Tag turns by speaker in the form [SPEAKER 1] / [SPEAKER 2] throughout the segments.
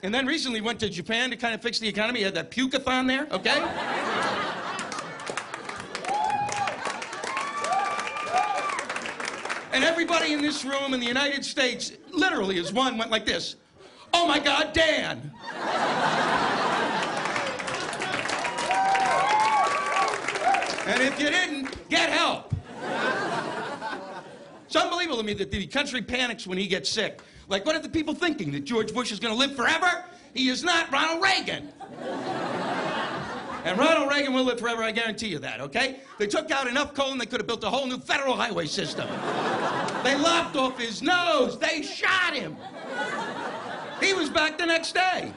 [SPEAKER 1] And then recently went to Japan to kind of fix the economy. He had that puke-a-thon there, okay? And everybody in this room in the United States, literally as one, went like this. Oh my God, Dan! And if you didn't, get help. It's unbelievable to me that the country panics when he gets sick. Like, what are the people thinking? That George Bush is going to live forever? He is not Ronald Reagan. And Ronald Reagan will live forever, I guarantee you that, okay? They took out enough coal and they could have built a whole new federal highway system. They lopped off his nose. They shot him. He was back the next day.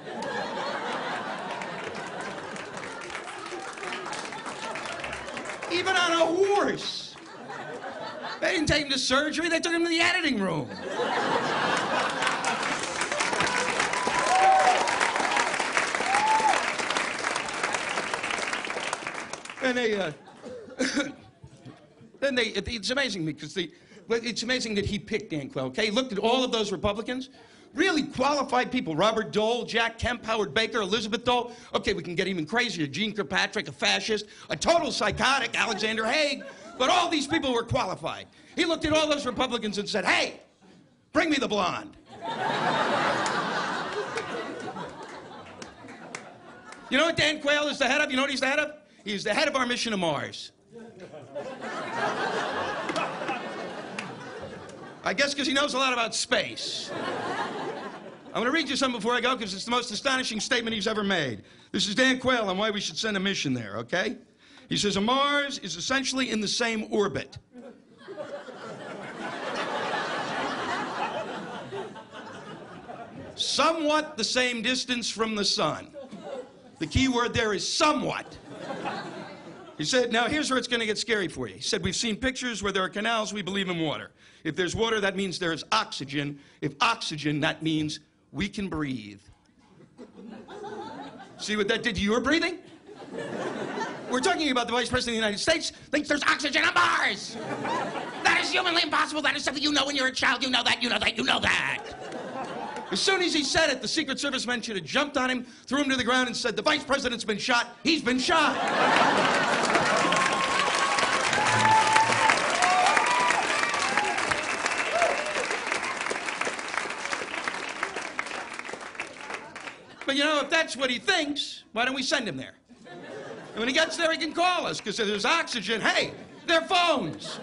[SPEAKER 1] Even on a horse. They didn't take him to surgery, they took him to the editing room. And it's amazing because it's amazing that he picked Dan Quayle, okay? He looked at all of those Republicans, really qualified people, Robert Dole, Jack Kemp, Howard Baker, Elizabeth Dole. Okay, we can get even crazier, Gene Kirkpatrick, a fascist, a total psychotic, Alexander Haig, but all these people were qualified. He looked at all those Republicans and said, hey, bring me the blonde. You know what Dan Quayle is the head of? You know what he's the head of? He's the head of our mission to Mars. I guess because he knows a lot about space. I'm going to read you something before I go because it's the most astonishing statement he's ever made. This is Dan Quayle on why we should send a mission there, okay? He says, Mars is essentially in the same orbit. Somewhat the same distance from the sun. The key word there is somewhat. He said, now here's where it's going to get scary for you. He said, we've seen pictures where there are canals, we believe in water. If there's water, that means there is oxygen. If oxygen, that means we can breathe. See what that did to your breathing? We're talking about the Vice President of the United States thinks there's oxygen on Mars. That is humanly impossible. That is something you know when you're a child. You know that, you know that, you know that. As soon as he said it, the Secret Service men should have jumped on him, threw him to the ground, and said, the Vice President's been shot. He's been shot. But you know, if that's what he thinks, why don't we send him there? And when he gets there, he can call us, because if there's oxygen, hey, they're phones.